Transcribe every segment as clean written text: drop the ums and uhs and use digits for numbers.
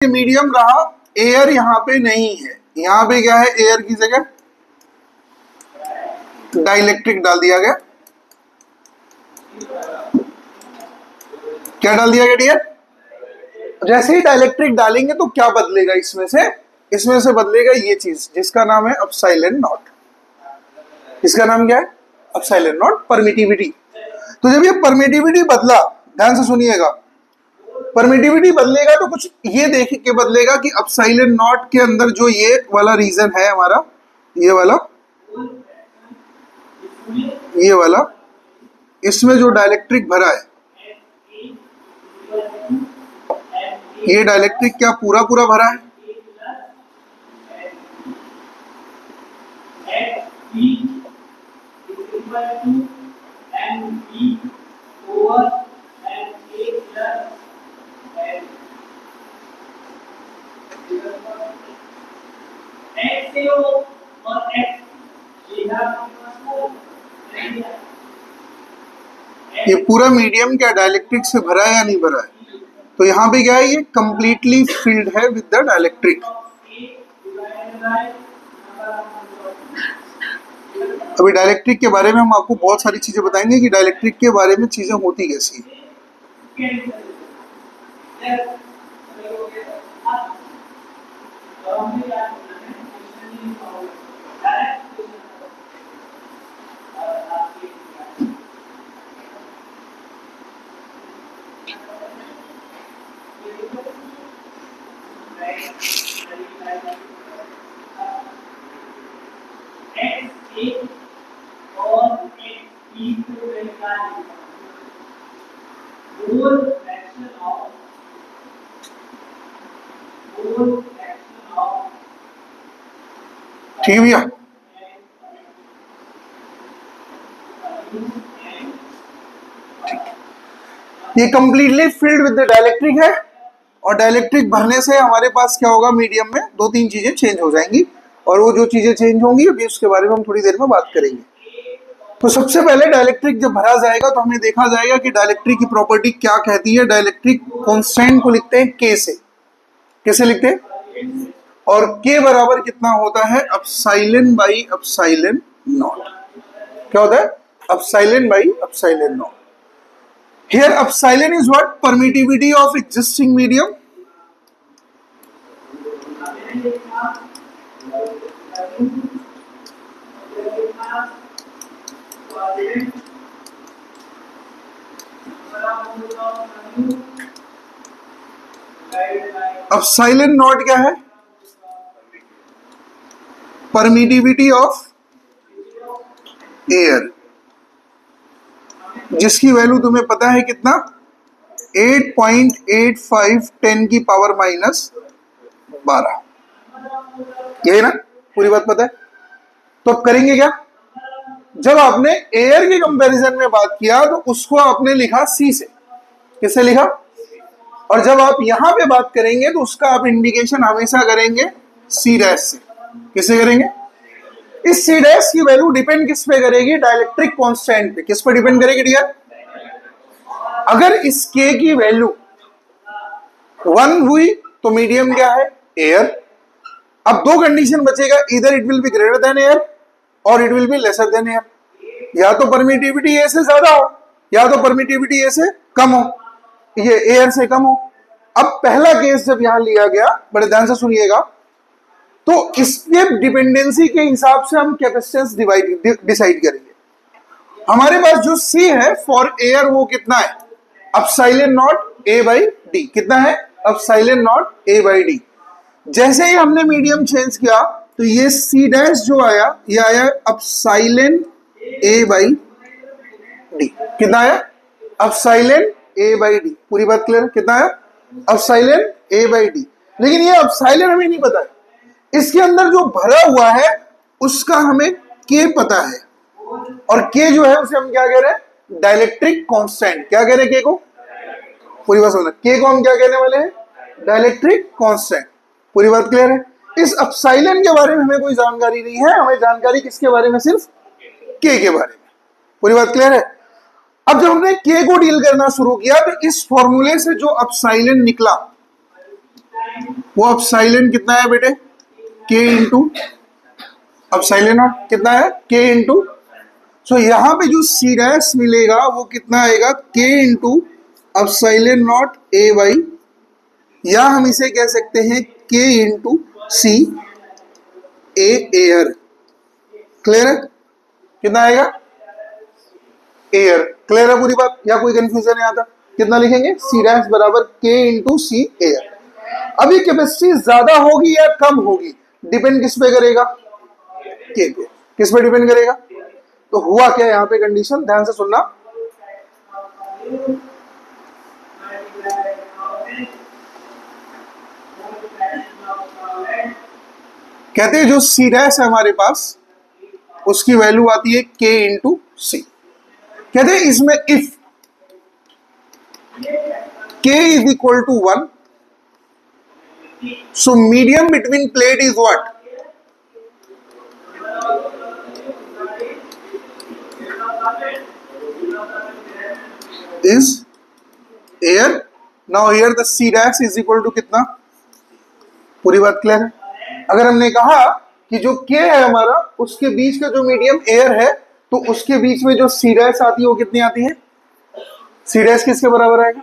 Medium रहा, air यहाँ पे नहीं है, यहाँ पे क्या है, एयर की जगह डाइलेक्ट्रिक डाल दिया गया। क्या डाल दिया गया डियर? जैसे ही डाइलेक्ट्रिक डालेंगे तो क्या बदलेगा इसमें से बदलेगा ये चीज जिसका नाम है एप्सिलॉन नॉट। इसका नाम क्या है? Epsilon not, permittivity. तो जब ये परमिटिविटी बदला, ध्यान से सुनिएगा, परमिटिविटी बदलेगा तो कुछ ये देख के बदलेगा कि एप्सिलॉन नॉट के अंदर जो ये वाला रीजन है हमारा, ये वाला इसमें जो डाइलेक्ट्रिक भरा है, ये डाइलेक्ट्रिक क्या पूरा भरा है? ये पूरा मीडियम क्या डाइलेक्ट्रिक से भरा है या नहीं भरा है? तो यहाँ पे क्या है, ये कंप्लीटली फिल्ड है विद द डाइलेक्ट्रिक। अभी डाइलेक्ट्रिक के बारे में हम आपको बहुत सारी चीजें बताएंगे कि डाइलेक्ट्रिक के बारे में चीजें होती कैसी है। ठीक है भैया, ये completely filled with the dielectric है, और डाइलेक्ट्रिक भरने से हमारे पास क्या होगा, मीडियम में दो तीन चीजें चेंज हो जाएंगी, और वो जो चीजें चेंज होंगी अभी उसके बारे में हम थोड़ी देर में बात करेंगे। तो सबसे पहले डाइलेक्ट्रिक जब भरा जाएगा तो हमें देखा जाएगा कि डाइलेक्ट्रिक की प्रॉपर्टी क्या कहती है। डाइलेक्ट्रिक कांस्टेंट को लिखते हैं के से। कैसे लिखते हैं? और के बराबर कितना होता है? Epsilon by epsilon not. क्या होता है? Epsilon by epsilon not. Here epsilon is what? Permittivity of existing medium. Epsilon not क्या है? Permittivity of air, जिसकी वैल्यू तुम्हें पता है कितना? 8.85 10 की पावर माइनस 12। यही ना? पूरी बात पता है? तो अब करेंगे क्या? जब आपने एयर के कंपैरिजन में बात किया तो उसको आपने लिखा सी से। किससे लिखा? और जब आप यहां पे बात करेंगे तो उसका आप इंडिकेशन हमेशा करेंगे सी डैश से। किससे करेंगे? इस सी डैश की वैल्यू डिपेंड किस पे करेगी? डाइलेक्ट्रिक कांस्टेंट पे। किस पर डिपेंड करेगी डियर? अगर इस के की वैल्यू 1 हुई तो मीडियम क्या है? एयर। अब दो कंडीशन बचेगा, इधर it will be greater than air और it will be lesser than air. या तो परमिटिविटी ए से ज्यादा हो या तो परमिटिविटी ए से कम हो, ये एयर से कम हो। अब पहला केस जब यहां लिया गया, बड़े ध्यान से सुनिएगा, तो इसके डिपेंडेंसी के हिसाब से हम कैपेसिटेंस डिसाइड करेंगे। हमारे पास जो सी है फॉर एयर वो कितना है? Epsilon not a by D. कितना है? Epsilon not a by D. जैसे ही हमने मीडियम चेंज किया तो ये सी डैश जो आया, ये आया एप्सिलॉन ए बाई डी। कितना आया? Epsilon A by D. पूरी बात क्लियर? कितना आया? Epsilon A by D. लेकिन ये एप्सिलॉन हमें नहीं पता है, इसके अंदर जो भरा हुआ है उसका हमें के पता है, और के जो है उसे हम क्या कह रहे हैं? Dielectric constant. क्या कह रहे हैं के को? पूरी बात समझना। के को हम क्या कहने वाले हैं? Dielectric constant. पूरी बात क्लियर है? इस एप्सिलॉन के बारे में हमें कोई जानकारी नहीं है, हमें जानकारी किसके बारे में? सिर्फ के बारे में। पूरी बात क्लियर है? अब जब हमने के को डील करना शुरू किया तो इस फॉर्मूले से जो एप्सिलॉन निकला वो अपसाइलन कितना है बेटे, के इंटू अपसाइलन नॉट कितना है, के इंटू। सो यहाँ पे जो सी डैश मिलेगा वो कितना आएगा, के into epsilon not a by, या हम इसे कह सकते हैं के इंटू सी ए एयर। क्लियर है, कितना आएगा, एयर। क्लियर है पूरी बात, या कोई कंफ्यूजन है यहाँ तक? कितना लिखेंगे, सी डैश बराबर के इंटू सी एयर। अभी कैपेसिटी ज्यादा होगी या कम होगी, डिपेंड किस पे करेगा, के पे। किस पे डिपेंड करेगा? तो हुआ क्या यहाँ पे कंडीशन, ध्यान से सुनना। कहते हैं जो सी डैश है हमारे पास उसकी वैल्यू आती है के इंटू सी। कहते हैं इसमें if K is equal to 1, so medium between plate is what, is air. Now here the C dash is equal to कितना, पूरी बात क्लियर है। अगर हमने कहा कि जो K है हमारा उसके बीच का जो मीडियम एयर है, तो उसके बीच में जो C dash आती है वो कितनी आती है, C dash किसके बराबर आएगा,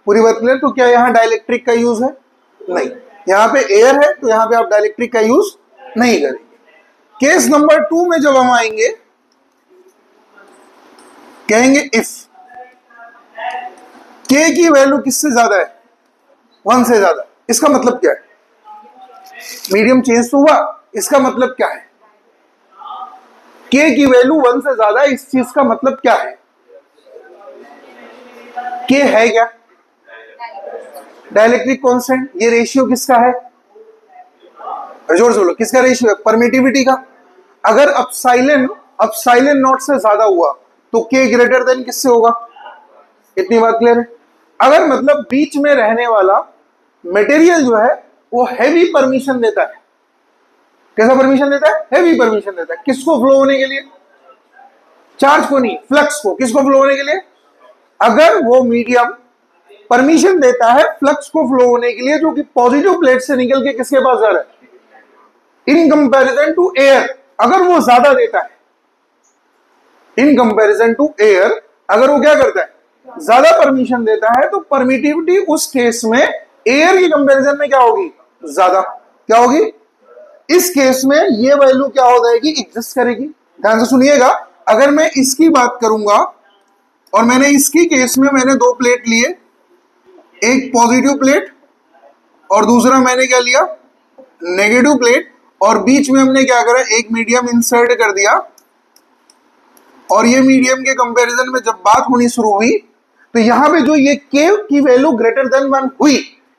पूरी बात क्लियर। तो क्या यहाँ डाइलेक्ट्रिक का यूज है, नहीं, यहाँ पे एयर है तो यहाँ पे आप डाइलेक्ट्रिक का यूज नहीं करेंगे। केस नंबर 2 में जब हम आएंगे कहेंगे इफ के की वैल्यू किससे ज्यादा है, 1 से ज्यादा। इसका मतलब क्या है, मीडियम चेंज तो हुआ, इसका मतलब क्या है, के की वैल्यू 1 से ज्यादा है, इस चीज का मतलब क्या है, के है क्या, डाइलेक्ट्रिक कांस्टेंट। ये रेशियो किसका है, जोर से बोलो, किसका रेशियो है, परमिटिविटी का। अगर अपसाइलन नॉट से ज्यादा हुआ तो के ग्रेटर देन किससे होगा, इतनी बात क्लियर है। अगर मतलब बीच में रहने वाला मटेरियल जो है वो हैवी परमिशन देता है, कैसा परमिशन देता है, हैवी परमिशन देता है, किसको फ्लो होने के लिए, चार्ज को नहीं, फ्लक्स को। किसको फ्लो होने के लिए, अगर वो मीडियम परमिशन देता है फ्लक्स को फ्लो होने के लिए, जो कि पॉजिटिव प्लेट से निकल के किसके पास जा रहा है, इन कंपैरिजन टू एयर, अगर वो ज्यादा देता है, इन कंपैरिजन टू एयर अगर वो क्या करता है, ज्यादा परमिशन देता है, तो परमिटिविटी उस केस में एयर की कंपैरिजन में क्या होगी, ज्यादा। क्या होगी, इस केस में ये वैल्यू क्या हो जाएगी, एग्जिस्ट करेगी। ध्यान से सुनिएगा, अगर मैं इसकी बात करूंगा और मैंने इसकी केस में मैंने 2 प्लेट लिए, एक पॉजिटिव प्लेट और दूसरा मैंने क्या लिया, नेगेटिव प्लेट, और बीच में हमने क्या करा, एक मीडियम इंसर्ट कर दिया, और ये मीडियम के कंपैरिजन में जब बात होनी शुरू हुई तो यहां पे जो ये के की वैल्यू ग्रेटर देन 1 हुई,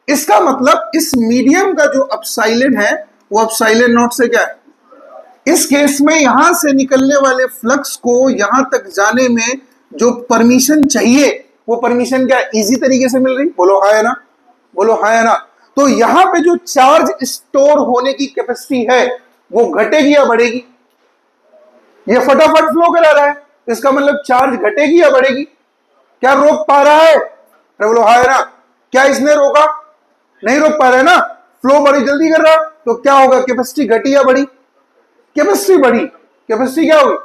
इसका मतलब इस मीडियम का जो अपसाइलन है वो अपसाइलन नॉट से क्या है, इस केस में यहां से निकलने वाले फ्लक्स को यहां तक जाने में जो परमिशन चाहिए वो परमिशन क्या इजी तरीके से मिल रही, बोलो हाँ है ना, बोलो हाँ है ना। तो यहां पे जो चार्ज स्टोर होने की कैपेसिटी है वो घटेगी या बढ़ेगी, ये फटाफट फ्लो करा रहा है, इसका मतलब चार्ज घटेगी या बढ़ेगी, क्या रोक पा रहा है, अरे बोलो हाँ है ना। क्या इसने रोका, नहीं रोक पा रहा है ना, फ्लो बड़ी जल्दी कर रहा, तो क्या होगा, कैपेसिटी घटी या बढ़ी, कैपेसिटी बढ़ी, कैपेसिटी क्या हुई,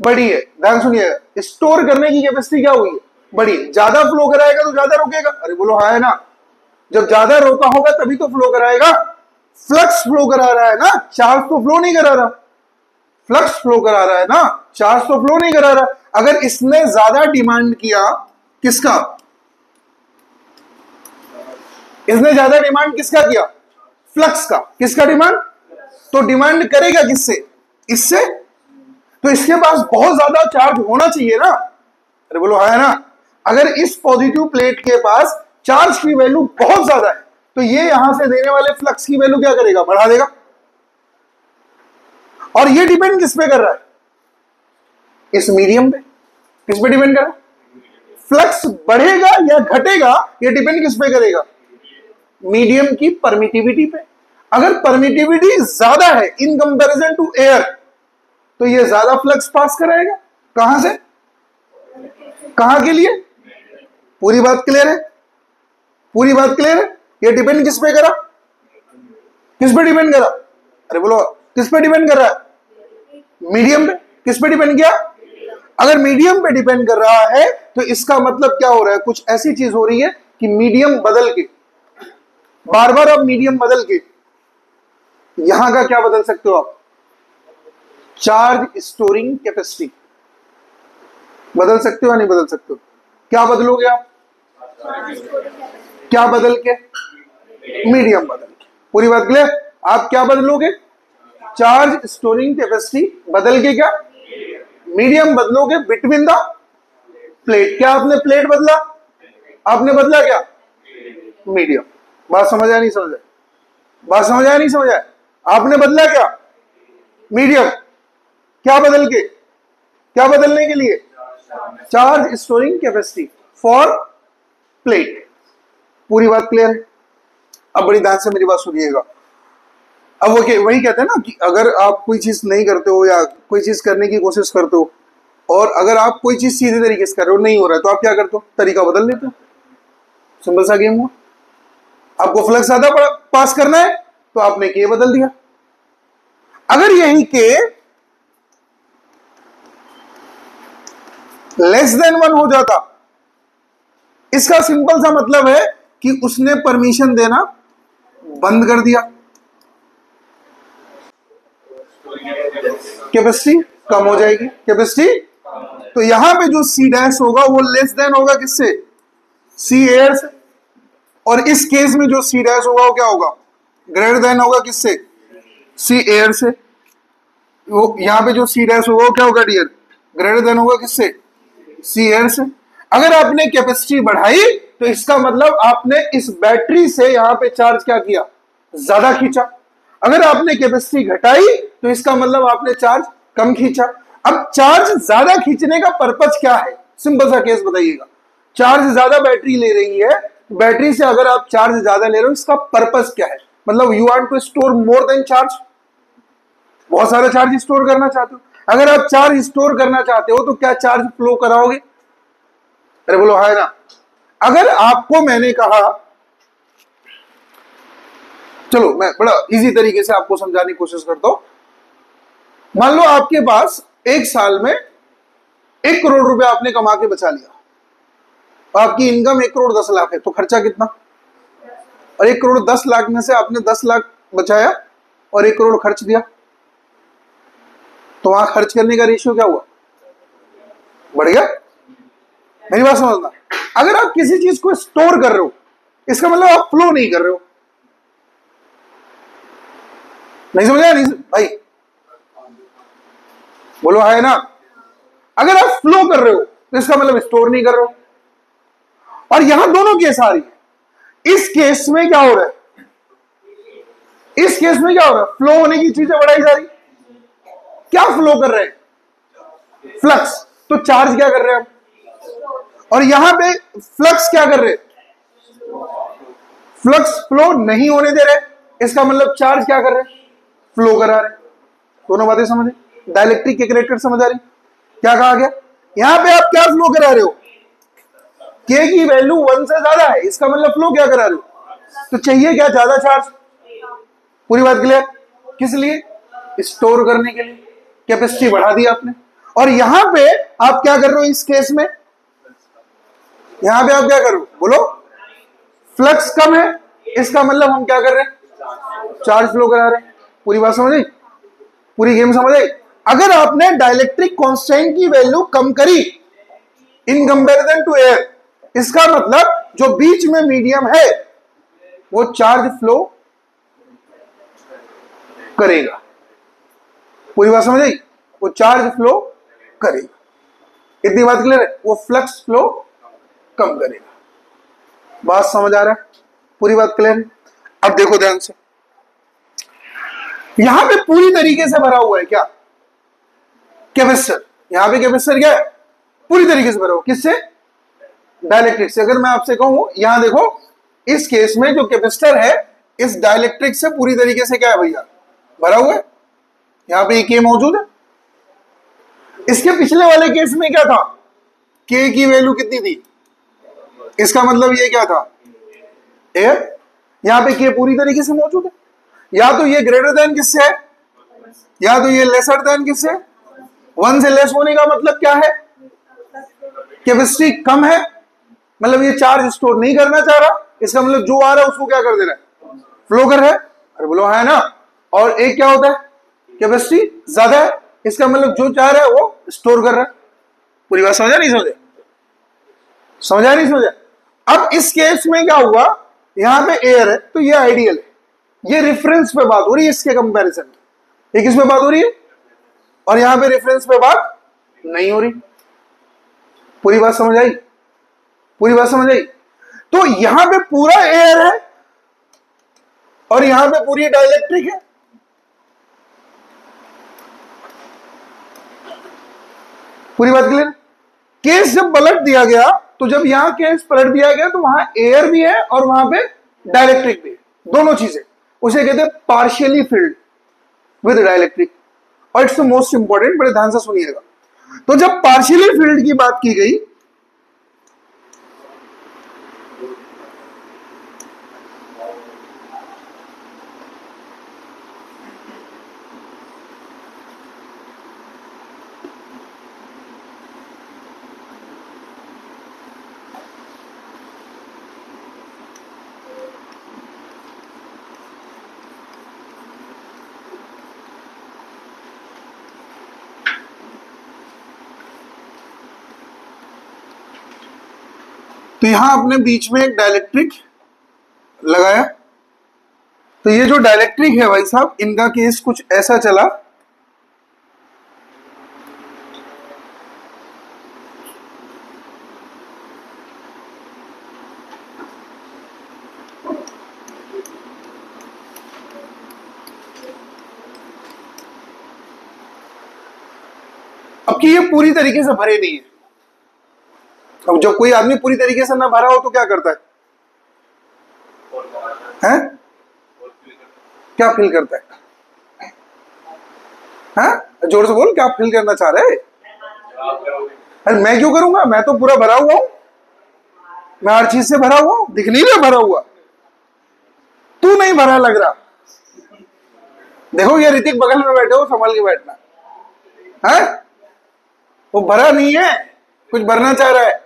बढ़ी है। ध्यान सुनिएगा, स्टोर करने की कैपेसिटी क्या हुई है, बढ़ी। ज्यादा फ्लो कराएगा तो ज्यादा रोकेगा, अरे बोलो हाँ है ना, जब ज्यादा रोका होगा तभी तो फ्लो कराएगा, फ्लक्स फ्लो करा रहा है ना, चार्ज तो फ्लो नहीं करा रहा, फ्लक्स फ्लो करा रहा है ना, चार्ज तो फ्लो नहीं करा रहा। अगर इसने ज्यादा डिमांड किया, किसका, इसने ज्यादा डिमांड किसका किया, फ्लक्स का, किसका डिमांड, तो डिमांड करेगा किससे, इससे, तो इसके पास बहुत ज्यादा चार्ज होना चाहिए ना, अरे बोलो है ना। अगर इस पॉजिटिव प्लेट के पास चार्ज की वैल्यू बहुत ज्यादा है तो ये यहां से देने वाले फ्लक्स की वैल्यू क्या करेगा, बढ़ा देगा। और ये डिपेंड किस पे कर रहा है, इस मीडियम पे, किस पे डिपेंड कर रहा है, फ्लक्स बढ़ेगा या घटेगा ये डिपेंड किस पे करेगा, मीडियम की परमिटिविटी पे। अगर परमिटिविटी ज्यादा है इन कंपैरिजन टू एयर तो ये ज्यादा फ्लक्स पास कराएगा, कहां से, कहां के लिए, पूरी बात क्लियर है, पूरी बात क्लियर है। ये डिपेंड किस पे करा, किस पे डिपेंड करा, अरे बोलो किस पे डिपेंड कर रहा है, मीडियम पे। किस पे डिपेंड किया, अगर मीडियम पे डिपेंड कर रहा है तो इसका मतलब क्या हो रहा है, कुछ ऐसी चीज हो रही है कि मीडियम बदल के, बार बार आप मीडियम बदल के यहां का क्या बदल सकते हो आप, चार्ज स्टोरिंग कैपेसिटी बदल सकते हो या नहीं बदल सकते हो, क्या बदलोगे आप, क्या बदल के, मीडियम बदल के। पूरी बात क्लियर, आप क्या बदलोगे, चार्ज स्टोरिंग कैपेसिटी बदल के, क्या मीडियम बदलोगे बिटवीन द प्लेट। क्या आपने प्लेट बदला, आपने बदला क्या, मीडियम। बात समझ आया नहीं समझ आया, बात समझ आया नहीं समझ आया, आपने बदला क्या, मीडियम, क्या बदल के, क्या बदलने के लिए, charge storing capacity for plate. पूरी बात क्लियर है। अब बड़ी ध्यान से मेरी बात सुनिएगा। अब वो वही कहते हैं ना कि अगर आप कोई चीज नहीं करते हो या कोई चीज करने की कोशिश करते हो और अगर आप कोई चीज सीधे तरीके से कर रहे हो, नहीं हो रहा है, तो आप क्या करते हो, तरीका बदल लेते हो। सिंपल सा गेम हुआ। आपको फ्लक्स ज्यादा पास करना है तो आपने के बदल दिया। अगर यही के लेस देन 1 हो जाता, इसका सिंपल सा मतलब है कि उसने परमिशन देना बंद कर दिया, कैपेसिटी कम हो जाएगी, कैपेसिटी। तो यहां पे जो सी डैश होगा वो लेस देन होगा किससे, सी एयर से, और इस केस में जो सी डैश होगा वो क्या होगा, ग्रेटर देन होगा किससे, सी एयर से। वो यहां पे जो सी डैश होगा वो क्या होगा डियर, ग्रेटर देन होगा किससे, सी एयर से। अगर आपने कैपेसिटी बढ़ाई तो इसका मतलब आपने इस बैटरी से यहां पे चार्ज क्या किया, ज्यादा खींचा। अगर आपने कैपेसिटी घटाई तो इसका मतलब आपने चार्ज कम खींचा। अब चार्ज ज्यादा खींचने का पर्पस क्या है, सिंपल सा केस बताइएगा। चार्ज ज्यादा बैटरी ले रही है, बैटरी से अगर आप चार्ज ज्यादा ले रहे हो इसका पर्पस क्या है, मतलब you want to store more than charge, बहुत सारा चार्ज स्टोर करना चाहते हो। अगर आप चार्ज स्टोर करना चाहते हो तो क्या चार्ज फ्लो कराओगे, अरे बोलो है ना। अगर आपको मैंने कहा, चलो मैं बड़ा इजी तरीके से आपको समझाने की कोशिश करता हूं। मान लो आपके पास एक साल में 1 करोड़ रुपए आपने कमा के बचा लिया, आपकी इनकम 1 करोड़ 10 लाख है, तो खर्चा कितना, और 1 करोड़ 10 लाख में से आपने 10 लाख बचाया और 1 करोड़ खर्च दिया, तो वहां खर्च करने का रेशियो क्या हुआ, बढ़ गया। मेरी बात समझना, अगर आप किसी चीज को स्टोर कर रहे हो इसका मतलब आप फ्लो नहीं कर रहे हो। नहीं समझ आया नहीं भाई, बोलो है ना। अगर आप फ्लो कर रहे हो तो इसका मतलब स्टोर नहीं कर रहे हो। और यहां दोनों केस आ रही है। इस केस में क्या हो रहा है, इस केस में क्या हो रहा है, फ्लो होने की चीजें बढ़ाई जा रही। क्या फ्लो कर रहे हैं, फ्लक्स, तो चार्ज क्या कर रहे हैं हम, और यहां पे फ्लक्स क्या कर रहे हैं, फ्लक्स फ्लो नहीं होने दे रहे, इसका मतलब चार्ज क्या कर रहे हैं, फ्लो करा रहे। दोनों बातें समझे, डाइलेक्ट्रिक के कैरेक्टर समझ आ रही। क्या कहा गया, यहां पे आप क्या फ्लो करा रहे हो, के की वैल्यू 1 से ज्यादा है, इसका मतलब फ्लो क्या करा रहे हो, तो चाहिए क्या, ज्यादा चार्ज। पूरी बात क्लियर, किस लिए, स्टोर करने के लिए, कैपेसिटी बढ़ा दी आपने। और यहां पे आप क्या कर रहे हो, इस केस में यहां पे आप क्या कर रहे हो, बोलो, फ्लक्स कम है, इसका मतलब हम क्या कर रहे हैं, चार्ज फ्लो करा रहे हैं। पूरी बात समझ आई, पूरी गेम समझ आई। अगर आपने डाइलेक्ट्रिक कांस्टेंट की वैल्यू कम करी इन कंपैरिजन टू एयर, इसका मतलब जो बीच में मीडियम है वो चार्ज फ्लो करेगा। पूरी बात समझ आई, वो चार्ज फ्लो करेगा। इतनी बात क्लियर है, वो फ्लक्स फ्लो कम करेगा। बात समझ आ रहा है, पूरी बात क्लियर है। अब देखो ध्यान से, यहां पे पूरी तरीके से भरा हुआ है क्या, कैपेसिटर। यहां पे कैपेसिटर क्या है, पूरी तरीके से भरा हुआ, किससे, डाइलेक्ट्रिक से। अगर मैं आपसे कहूं यहां देखो, इस केस में जो कैपेसिटर है इस डाइलेक्ट्रिक से पूरी तरीके से क्या है भैया, भरा हुआ है। यहां पे के मौजूद है। इसके पिछले वाले केस में क्या था, के की वैल्यू कितनी थी, इसका मतलब ये क्या था, एयर। यहाँ पे के पूरी तरीके से मौजूद है। या तो ये ग्रेटर देन किससे है, या तो ये लेसर देन किससे है। 1 से लेस होने का मतलब क्या है, कैपेसिटी कम है, मतलब ये चार्ज स्टोर नहीं करना चाह रहा, इसका मतलब जो आ रहा है उसको क्या कर दे रहा है, फ्लो कर रहा है। अरे बोलो है ना। और एक क्या होता है, कैपेसिटी ज्यादा है, इसका मतलब जो चाह रहा है वो स्टोर कर रहा है। पूरी बात समझा नहीं समझा, समझा नहीं समझा। अब इस केस में क्या हुआ, यहां पे एयर है तो ये आइडियल है, ये रेफरेंस पे बात हो रही है इसके कंपैरिजन में, ये किस पे बात हो रही है, और यहां पे रेफरेंस पे बात नहीं हो रही। पूरी बात समझ आई, पूरी बात समझ आई। तो यहां पे पूरा एयर है और यहां पे पूरी डाइलेक्ट्रिक है। पूरी बात क्लियर। केस जब पलट दिया गया, तो जब यहां केस पलट दिया गया तो वहां एयर भी है और वहां पे डाइलेक्ट्रिक भी है, दोनों चीजें। उसे कहते हैं पार्शियली फिल्ड विद डाइलेक्ट्रिक, और इट्स द मोस्ट इंपॉर्टेंट, बड़े ध्यान से सुनिएगा। तो जब पार्शियली फिल्ड की बात की गई, तो यहां अपने बीच में एक डाइलेक्ट्रिक लगाया। तो ये जो डाइलेक्ट्रिक है भाई साहब, इनका केस कुछ ऐसा चला, अब कि ये पूरी तरीके से भरे नहीं है। अब जब कोई आदमी पूरी तरीके से ना भरा हो तो क्या करता है, हैं? क्या फील करता है, हैं? जोर से बोल, क्या फील करना चाह रहे हैं? अरे मैं क्यों करूंगा, मैं तो पूरा भरा हुआ हूं, मैं हर चीज से भरा हुआ हूं, दिख नहीं रहा भरा हुआ, तू नहीं भरा लग रहा। देखो ये ऋतिक बगल में बैठे हो, संभाल के बैठना है, वो भरा नहीं है, कुछ भरना चाह रहा है,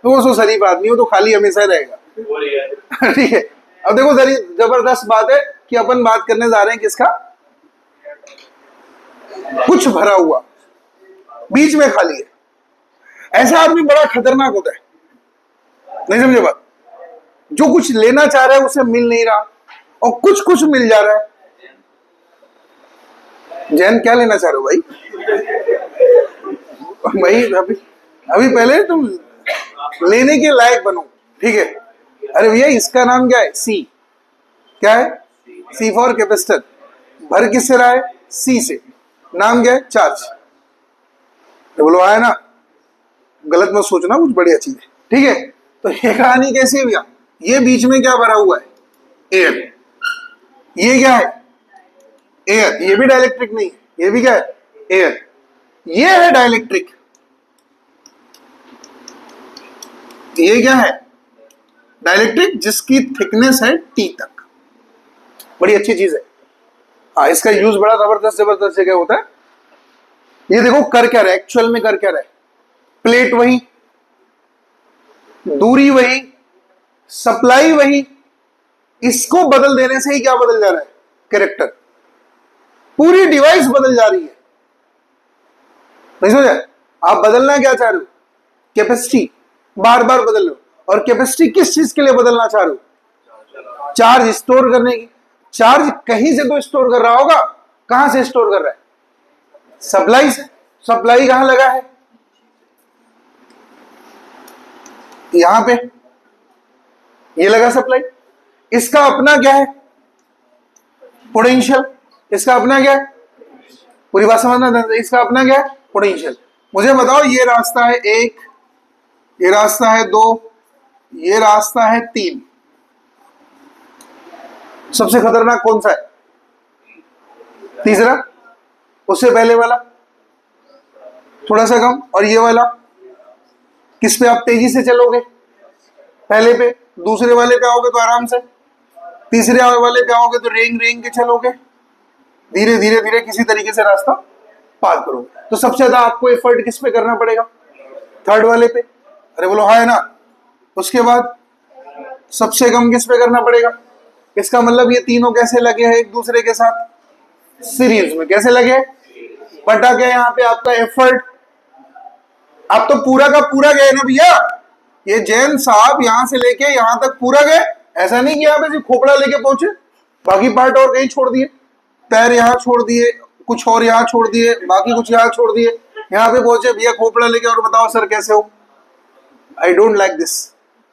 तो वो शरीफ आदमी हो तो खाली हमेशा रहेगा। ठीक है। अब देखो जरी जबरदस्त बात है कि अपन बात करने जा रहे हैं किसका, कुछ भरा हुआ बीच में खाली है। ऐसा आदमी बड़ा खतरनाक होता है, नहीं समझे बात। जो कुछ लेना चाह रहा है उसे मिल नहीं रहा, और कुछ कुछ मिल जा रहा है। जैन क्या लेना चाह रहे हो भाई, अभी पहले तुम लेने के लायक बनो, ठीक है। अरे भैया इसका नाम क्या है, सी, क्या है, सी फॉर कैपेसिटर। भर किससे रहा है, सी से। नाम क्या है, चार्ज। तो बोलो आया ना, गलत मत सोचना, कुछ बढ़िया चीज है, ठीक है। तो ये कहानी कैसी है भैया, ये बीच में क्या भरा हुआ है, एयर। ये क्या है, एयर। ये भी डाइलेक्ट्रिक नहीं है, ये भी क्या है, एयर। ये है डाइलेक्ट्रिक, ये क्या है, डाइलेक्ट्रिक जिसकी थिकनेस है टी तक। बड़ी अच्छी चीज है। हाँ, इसका यूज बड़ा जबरदस्त जबरदस्त जगह होता है। ये देखो कर क्या रहा है, एक्चुअल में कर क्या रहा है, प्लेट वही, दूरी वही, सप्लाई वही, इसको बदल देने से ही क्या बदल जा रहा है, कैरेक्टर। पूरी डिवाइस बदल जा रही है, नहीं समझा। आप बदलना क्या चाह रहे हो, कैपेसिटी बार बार बदल रहे हो। और कैपेसिटी किस चीज के लिए बदलना चाह रहे हो, चार्ज स्टोर करने की। चार्ज कहीं से तो स्टोर कर रहा होगा, कहां से स्टोर कर रहा है, सप्लाई से। सप्लाई कहां लगा है, यहां पे, ये लगा सप्लाई। इसका अपना क्या है, पोटेंशियल। इसका अपना क्या है, पूरी बात समझना, इसका अपना क्या है, पोटेंशियल। मुझे बताओ, ये रास्ता है 1, ये रास्ता है 2, ये रास्ता है 3, सबसे खतरनाक कौन सा है, तीसरा। उससे पहले वाला थोड़ा सा कम, और ये वाला किस पे आप तेजी से चलोगे, पहले पे। दूसरे वाले पे आओगे तो आराम से, तीसरे वाले पे आओगे तो रेंग रेंग के चलोगे, धीरे धीरे धीरे किसी तरीके से रास्ता पार करोगे। तो सबसे ज्यादा आपको एफर्ट किस पे करना पड़ेगा? थर्ड वाले पे। अरे बोलो हाँ है ना। उसके बाद सबसे कम किस पे करना पड़ेगा? इसका मतलब ये तीनों कैसे लगे हैं एक दूसरे के साथ? सीरीज में। कैसे लगे? बटा क्या यहाँ पे आपका एफर्ट। आप तो पूरा का पूरा गए ना भैया। ये जैन साहब यहां से लेके यहां तक पूरा गए, ऐसा नहीं कि यहाँ पे सिर्फ खोपड़ा लेके पहुंचे, बाकी पार्ट और कहीं छोड़ दिए, पैर यहाँ छोड़ दिए, कुछ और यहाँ छोड़ दिए, बाकी कुछ यहाँ छोड़ दिए, यहाँ पे पहुंचे भैया खोपड़ा लेके और बताओ सर कैसे हो। I don't like this.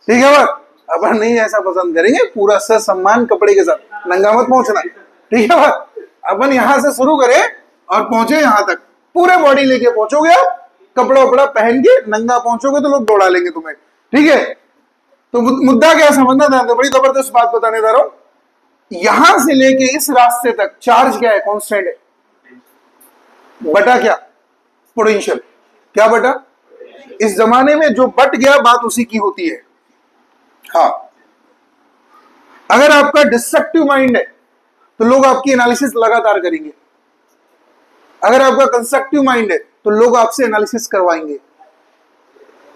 ठीक है बात, अपन नहीं ऐसा पसंद करेंगे, पूरा सर सम्मान कपड़े के साथ, नंगा मत पहुंचना। ठीक है बात, अपन यहां से शुरू करें और पहुंचे यहां तक, पूरे बॉडी लेके पहुंचोगे आप, कपड़ा वपड़ा पहन के नंगा पहुंचोगे तो लोग दौड़ा लेंगे तुम्हें। ठीक है, तो मुद्दा क्या समझना ध्यान दो, बड़ी जबरदस्त बात बताने जा रहा हूं। यहां से लेके इस रास्ते तक चार्ज क्या है? कांस्टेंट है, बटा क्या? पोटेंशियल। क्या बटा? इस जमाने में जो बट गया बात उसी की होती है। हाँ, अगर आपका डिस्ट्रक्टिव माइंड है तो लोग आपकी एनालिसिस लगातार करेंगे, अगर आपका कंस्ट्रक्टिव माइंड है तो लोग आपसे एनालिसिस करवाएंगे।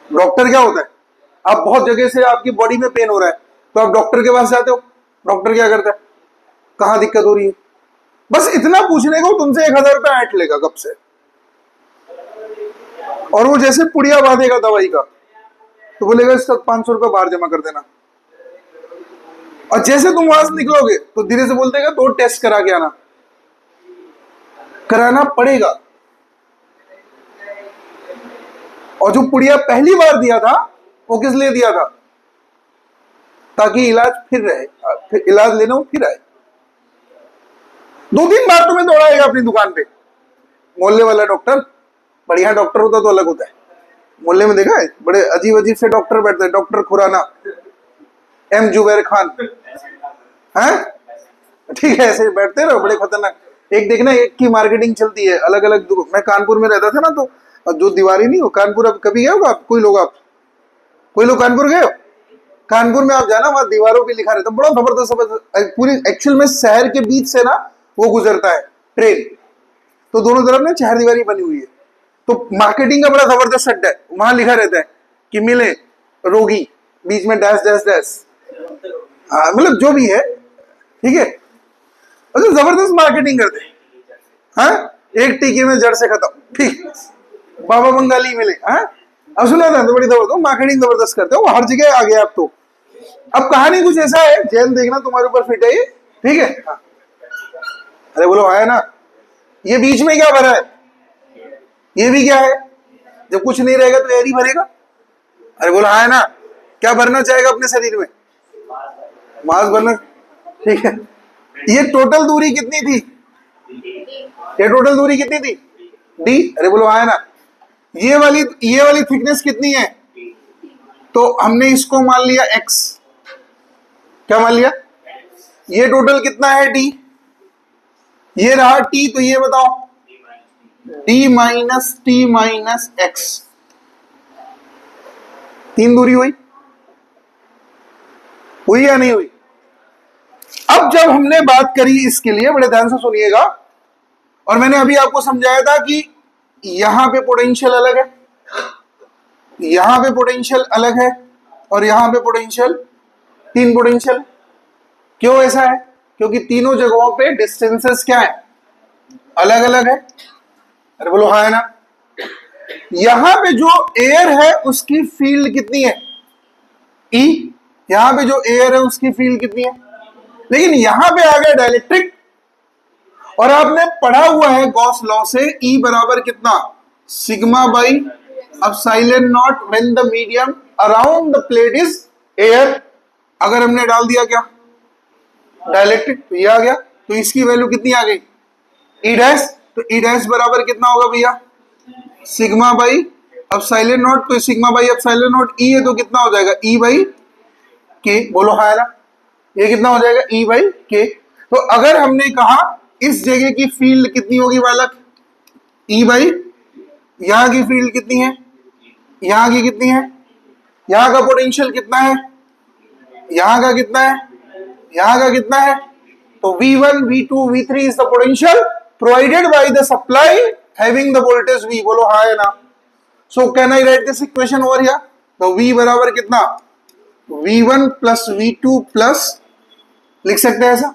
डॉक्टर क्या होता है? आप बहुत जगह से आपकी बॉडी में पेन हो रहा है तो आप डॉक्टर के पास जाते हो, डॉक्टर क्या करता है? कहां दिक्कत हो रही है, बस इतना पूछने को तुमसे 1000 रुपया ऐंठ लेगा कब से, और वो जैसे पुड़िया बांधेगा दवाई का तो बोलेगा इसका 500 रुपया बाहर जमा कर देना, और जैसे तुम वहां से निकलोगे तो धीरे से बोल देगा 2 टेस्ट करा के आना। कराना पड़ेगा, और जो पुड़िया पहली बार दिया था वो किस लिए दिया था? ताकि इलाज फिर रहे, फिर इलाज लेना हो फिर आए। 2-3 बार तुम्हें दौड़ाएगा अपनी दुकान पे। मोहल्ले वाला डॉक्टर, बढ़िया डॉक्टर होता तो अलग होता है। मोहल्ले में देखा है बड़े अजीब अजीब से डॉक्टर बैठते हैं, डॉक्टर खुराना, एम जुबैर खान, हैं? ठीक है, ऐसे बैठते रहो, बड़े खतरनाक। एक देखना, एक की मार्केटिंग चलती है अलग अलग। मैं कानपुर में रहता था ना, तो जो दीवारी नहीं हो कानपुर, अब कभी गए हो आप? कोई लोग कानपुर गए हो? कानपुर में आप जाना, वहां दीवारों पे लिखा रहता है, बड़ा जबरदस्त पूरी। एक्चुअल में शहर के बीच से ना वो गुजरता है ट्रेन, तो दोनों तरफ ना चार दीवारी बनी हुई है, तो मार्केटिंग का बड़ा जबरदस्त अड्डा है। वहां लिखा रहता है कि मिले रोगी, बीच में डैश डैश डैश, मतलब जो भी है, ठीक है। अच्छा, जबरदस्त मार्केटिंग करते हैं। हाँ, एक टीके में जड़ से खत्म, ठीक, बाबा बंगाली मिले। हाँ, अब सुना था तो बड़ी जबरदस्त मार्केटिंग जबरदस्त करते हो, हर जगह आ गया आप तो। अब कहानी कुछ ऐसा है, जैन देखना तुम्हारे ऊपर फिट है ये, ठीक है। हाँ। अरे बोलो आया ना। ये बीच में क्या भरा है? ये भी क्या है? जब कुछ नहीं रहेगा तो एयर ही भरेगा। अरे बोलो आया ना। क्या भरना चाहेगा अपने शरीर में? मांस भरना, ठीक है। ये टोटल दूरी कितनी थी? ये टोटल दूरी कितनी थी? डी। अरे बोलो आया ना। ये वाली थिकनेस कितनी है? तो हमने इसको मान लिया x। क्या मान लिया? ये टोटल कितना है? डी। ये रहा t, तो ये बताओ d minus T minus x. 3 दूरी हुई या नहीं हुई? अब जब हमने बात करी इसके लिए, बड़े ध्यान से सुनिएगा, और मैंने अभी आपको समझाया था कि यहां पे पोटेंशियल अलग है, यहां पे पोटेंशियल अलग है, और यहां पे पोटेंशियल, 3 पोटेंशियल। क्यों ऐसा है? क्योंकि तीनों जगहों पे डिस्टेंसेस क्या है? अलग अलग है। अरे बोलो हाँ है ना। यहां पे जो एयर है उसकी फील्ड कितनी है? ई। यहां पे जो एयर है उसकी फील्ड कितनी है? लेकिन यहां पे आ गया डाइलेक्ट्रिक, और आपने पढ़ा हुआ है गॉस लॉ से, ई बराबर कितना? Sigma by epsilon not when the medium around the plate is air. अगर हमने डाल दिया क्या? डाइलेक्ट्रिक, तो ये आ गया, तो इसकी वैल्यू कितनी आ गई? ई डैश। तो ई डैश बराबर कितना होगा भैया? Sigma by epsilon not. तो सिग्मा बाई एप्सिलॉन नॉट ई है तो कितना हो जाएगा? ई बाई के। बोलो हाँ ना। ये कितना हो जाएगा? ई बाई के। तो अगर हमने कहा इस जगह की फील्ड कितनी होगी बालक? ई बाई, यहां की फील्ड कितनी है? यहां की कितनी है? यहां का पोटेंशियल कितना है? यहां का कितना है? यहां का कितना है, तो V1 V2 V3 is the potential provided by the supply having the voltage V। बोलो हाँ है ना। So can I right this equation over here, तो V बराबर कितना, V1 प्लस V2 प्लस, लिख सकते हैं ऐसा।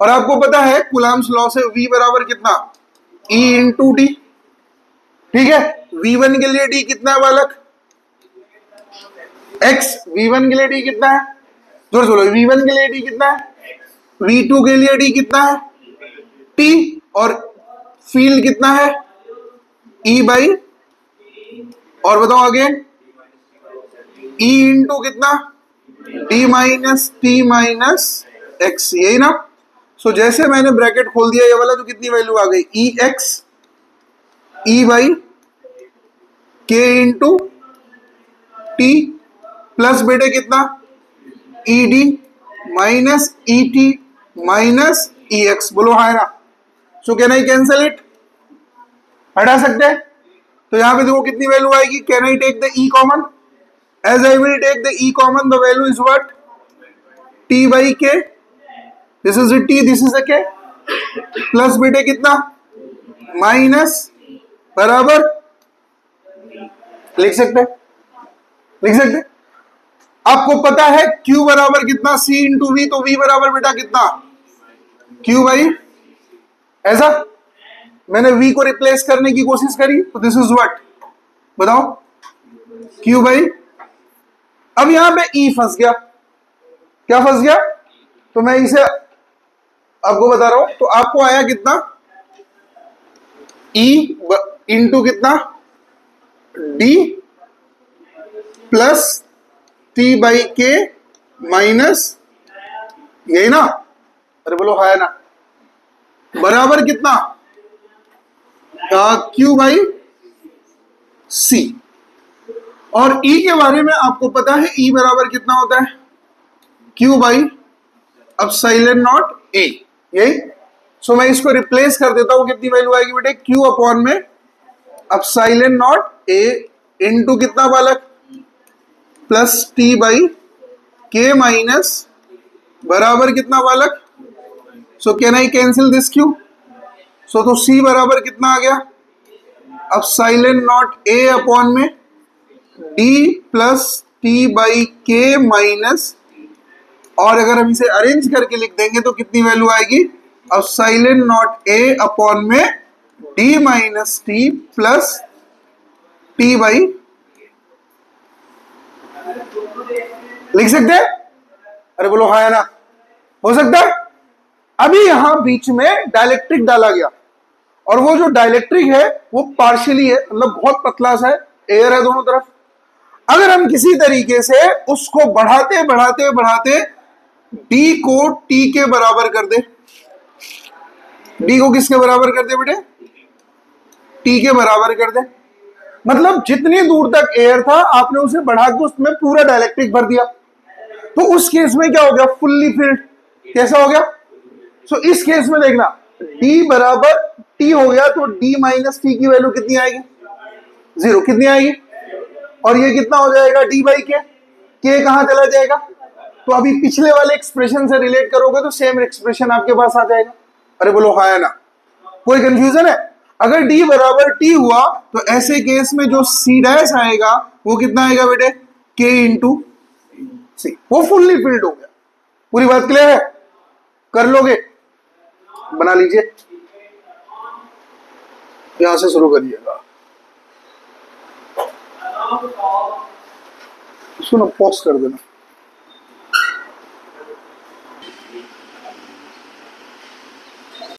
और आपको पता है कूलम्ब्स लॉ से V बराबर कितना, E इंटू डी। ठीक है, V1 के लिए D कितना है बालक, X। V1 के लिए D कितना है, जोर बोलो, V1 के लिए D कितना है, V2 के लिए D कितना है, T। और फील्ड कितना है, E बाई, और बताओ अगेन, E इंटू कितना, D minus T minus X, यही ना। सो जैसे मैंने ब्रैकेट खोल दिया ये वाला, तो कितनी वैल्यू आ गई, E X E by K into T plus बेटे कितना, E D minus E T minus E X. बोलो हाँ है ना। So can I cancel it, हटा सकते हैं। तो यहां पे देखो कितनी वैल्यू आएगी, can I take the E common, as I will take the E common, the value is what, T by K, this is T this is K, plus बेटे कितना, माइनस, बराबर, लिख सकते लिख सकते। आपको पता है Q बराबर कितना, C इंटू वी, तो V बराबर बेटा कितना, Q बाई, ऐसा। मैंने V को रिप्लेस करने की कोशिश करी, तो दिस इज व्हाट, बताओ, Q बाई। अब यहां पे E फंस गया, क्या फंस गया, तो मैं इसे आपको बता रहा हूं। तो आपको आया कितना, E इंटू कितना, D प्लस T बाई के माइनस, यही ना, अरे बोलो है ना, बराबर कितना, Q बाई C। और E के बारे में आपको पता है, E बराबर कितना होता है, Q by epsilon not A, यही। सो मैं इसको रिप्लेस कर देता हूं, कितनी वैल्यू आएगी बेटे, Q अपॉन में एप्सिलॉन नॉट A इंटू कितना बालक, प्लस T बाई के माइनस, बराबर कितना बालक, सो can I cancel this Q। सो तो C बराबर कितना आ गया, एप्सिलॉन नॉट A अपॉन में D प्लस T बाई के माइनस, और अगर हम इसे अरेंज करके लिख देंगे तो कितनी वैल्यू आएगी, एप्सिलॉन नॉट A अपॉन में D minus T plus T by, लिख सकते हैं, अरे बोलो हाँ है ना, हो सकता है। अभी यहां बीच में डाइलेक्ट्रिक डाला गया, और वो जो डाइलेक्ट्रिक है वो पार्शियली है, मतलब बहुत पतला सा है, एयर है दोनों तरफ। अगर हम किसी तरीके से उसको बढ़ाते बढ़ाते बढ़ाते D को T के बराबर कर दे, D को किसके बराबर कर दे बेटे, T के बराबर कर दे, मतलब जितनी दूर तक एयर था आपने उसे बढ़ा के उसमें पूरा डाइलेक्ट्रिक भर दिया, तो उस केस में क्या हो गया, फुल्ली फिल्ड। कैसा हो गया, सो इस केस में देखना, D बराबर T हो गया, तो D माइनस T की वैल्यू कितनी आएगी, 0, कितनी आएगी, और ये कितना हो जाएगा, D बाई के कहां चला जाएगा, तो अभी पिछले वाले एक्सप्रेशन से रिलेट करोगे तो सेम एक्सप्रेशन आपके पास आ जाएगा। अरे बोलो हाँ है ना, कोई कंफ्यूजन है। अगर D बराबर T हुआ तो ऐसे केस में जो C डैश आएगा वो कितना आएगा बेटे, K इंटू C, वो फुल्ली फिल्ड हो गया। पूरी बात क्लियर है, कर लोगे, बना लीजिए, यहां से शुरू करिएगा, सुनो पॉज कर देना।